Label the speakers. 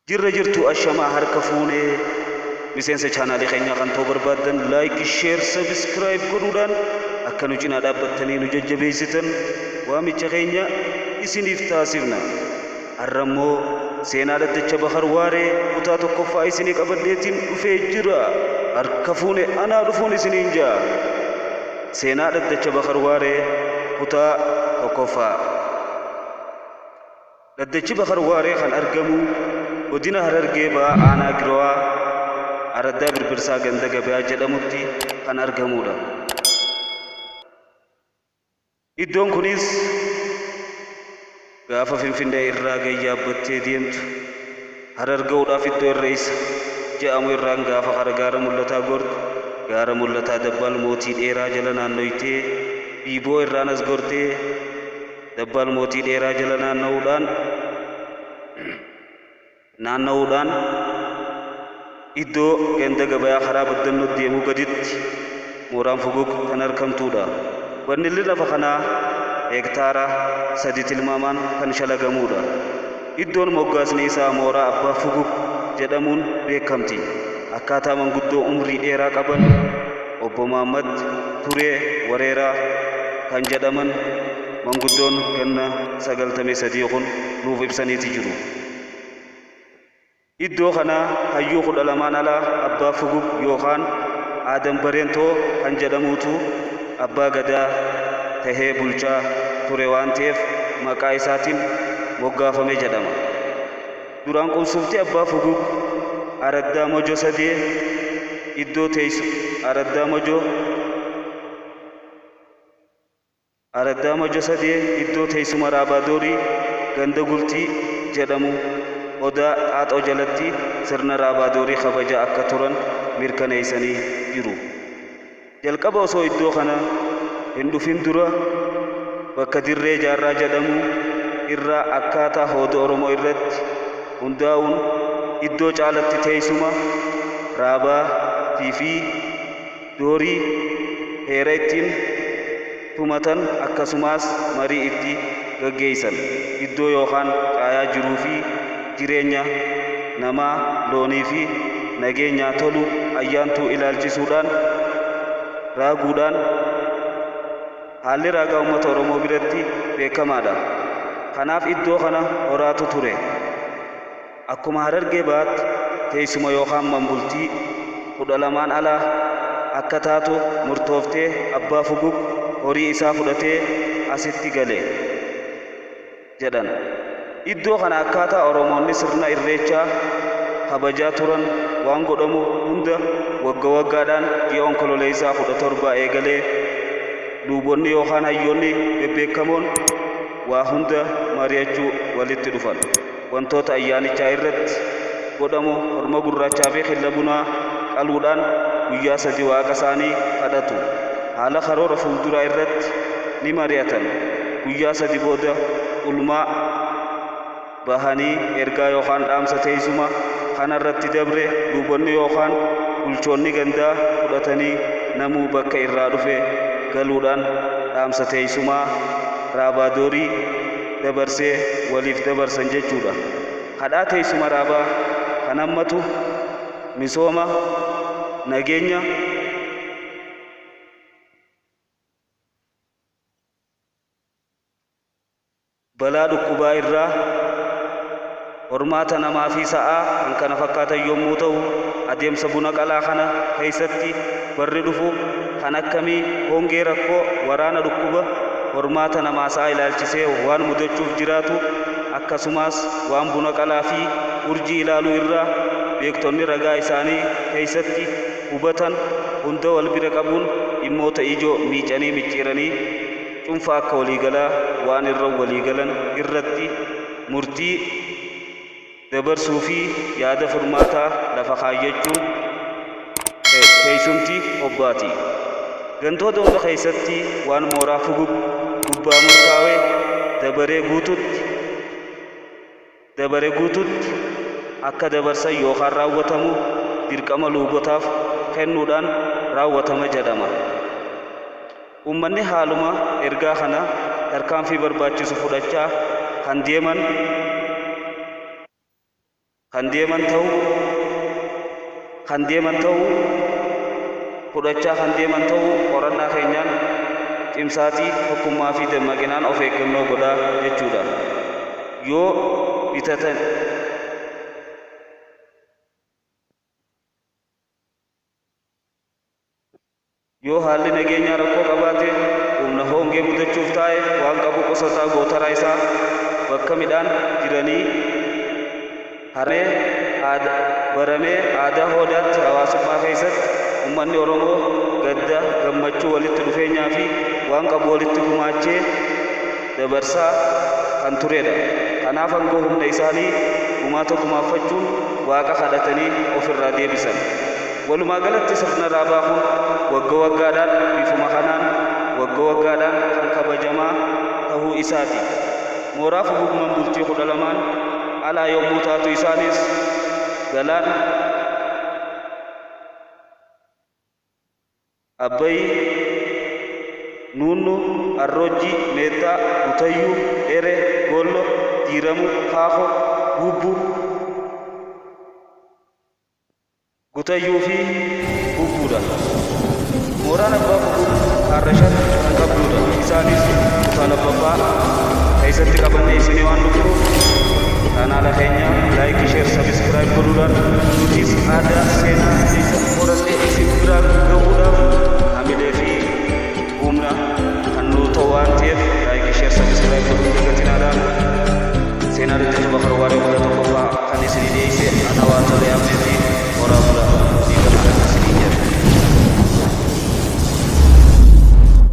Speaker 1: Jirra jirtu ashamaa harka fuunee miseensa chaanaalii keenya kan ta'uu barbaadan laayik, sheer, sabskiraayib godhuudhaan akka nu cinaa dhaabbattanii nu jajjabeessitan waamicha keenya isiniif taasifna. Har'ammoo seenaa dhaddacha Bahar Waaree kutaa tokkoffaa isinii qabadheetiin dhufee jira. Harka fuune anaa dhufuun isiniin jaa. Seenaa dhaddacha Bahar Waaree kutaa tokkoffaa. Dhaddachi Bahar Waaree kan argamu godina Harargee Ba'aa Aanaa Girawaa Araddaa Birbirsaa Ganda Gabayaa jedhamutti kan argamudha. Iddoon kunis gaafa Finfinnee irraa yaabbattee deemtu Harar ga'uudhaaf iddoo irreessa jedhamu irraan gaafa hara gaara mul'ataa gortu gaara mul'ataa Dabbaal Mootii Dheeraa jala naannoytee Biiboo irraan as gortee Dabbaal Mootii Dheeraa jala naanna'uudhaan iddoo Ganda Gabayaa karaa baddannoo deemuu gaditti mooraan Fugug kan argamtudha. Bal'inni lafa kanaa hektaara 3 tilmaamaan kan shalagamudha. Iddoon moggaasni isaa mooraa Abbaa Fugug jedhamuun beekamti. Akkaataa manguddoo umrii dheeraa qaban obbo Mahammad Turee Wareeraa kan jedhaman manguddoon ganna 93 kun nuuf ibsaniiti jiru. Iddoo kana hayyuu 12 alaa Abbaa Fugug yookaan Aadam Bareentoo kan jedhamutu abbaa gadaa tahee bulchaa ture waan ta'eef maqaa isaatiin moggaafame jedhama. Duraan qubsufti Abbaa Fugug Araddaa Mojoo Sadee iddoo teessu Araddaa Mojoo Sadee iddoo teessuma Raabaadorii Ganda Gultii jedhamu Odaa Xaaxoo jalatti sirna Raabaadorii kabaja akka turan mirkaneessanii jiru. Jalqaba osoo iddoo kana hin dhufin dura bakka Dirree Jaarraa jedhamu irraa akkaataa hooda Oromoo irratti hundaa'uun iddoo caalatti teessuma Raabaatii fi Doorii heera ittiin tumatan akkasumas marii itti gaggeessan iddoo yookaan caayaa jiruu fi jireenya namaa loonii fi nageenyaa tolu ayyaantuu ilaalchisuudhaan raaguudhaan haalli raagaa uummata Oromoo biratti beekamaadha. Kanaaf iddoo kana horaatu ture. Akkuma Harargee Bahaatti teessuma yookaan manbultii 12 alaa akka taatu murtooftee Abbaa Fugug horii isaa fudhatee asitti gale jedhan. Iddoo kana akkaataa Oromoonni sirna irreechaa kabajaa turan waan godhamu hunda waggaadhaan ji'a Onkololeessaa 17 eegalee luboonni yookaan hayyoonni bebbeekamoon waa hunda mari'achuu walitti dhufan. Wantoota ayyaanichaa irratti godhamu horma gurraachaa fi xilla bunaa qaluudhaan guyyaa 3 waaqa isaanii kadhatu. Haala karoora fuulduraa irratti ni mari'atan. Guyyaa 3 booda ulmaa bahanii ergaa yookaan dhaamsa teessuma kanarratti dabre luboonni yookaan bulchoonni gandaa fudhatanii namuu bakka irraa dhufe galuudhaan dhaamsa teessumaa Raabaadorii dabarsee waliif dabarsan jechuudha. Kadhaa teessuma Raabaa kan hammatu misooma, nageenya, balaa dhukkubaa irraa hormaata namaa fi sa'aa kan kana fakkaatan yommuu ta'u, adeemsa buna qalaa kana keessatti barri dhufu kan akkamii hongee rakkoo waraana dhukkuba hormaata namaa sa'aa ilaalchisee waan mudachuuf jiraatu akkasumas waan buna qalaa fi urjii ilaaluu irraa beektonni ragaa isaanii keessatti hubatan hunda wal bira qabuun dhimmoota ijoo miicanii micciiranii cuunfaa akka waliigalaa waan irra waliigalan irratti murtii dabarsuu fi yaada furmaataa lafa kaayyachuun teessumti obbaati. Gantoota hunda keessatti waan mooraa Fugug gubbaa murtaawee dabaree guututti akka dabarsan yookaan raawwatamu dirqama lubotaaf kennuudhaan raawwatama jedhama. Uummanni haaluma ergaa kana tarkaanfii barbaachisu fudhachaa kan deeman kan deeman ta'uu fudhachaa kan deeman ta'uu qorannaa keenyaan cimsaatii tokkummaa fi dammaqinaan of eeggannoo godhaa jechuudha. Yoo bitatan yoo haalli nageenyaa rakkoo qabaate humna hongee mudachuuf taa'e waan qabu qusataa gootaraa isaa bakka midhaan jiranii haree baramee aadaa hoodaatti hawaasummaa keessatti ummanni Oromoo gadda gammachuu walitti dhufeenyaa fi waan qabu walitti gumaachee dabarsaa kan turedha. Kanaaf hangoo humna isaanii gumaata gumaaffachuun waaqa kadhatanii ofirraa deebisan. Walumaa galatti sirna raabaa kun wagga waggaadhaan bifuma kanaan wagga waggaadhaan kan kabajamaa ta'uu isaati. Mooraa Fugugman bultii 12 alaa yommuu taatu isaanis Galaan, Abbayi, Nuunnu, Arroojji, Meettaa, Gutayyuu, Ere, Gollo, Diiramu, Kaako, Bubbu, Gutayyuu fi Bubbuudha. Mooraan abbaa Fugug Harreshat kan qabdudha. Isaanis kutaa lammaffaa keessatti qabannee isinii waan dhufnuuf kanaala keenya laayikii, sheer, sabiskiraayib godhuudhaan nutis aadaa seenaa isa qorannee isin biraa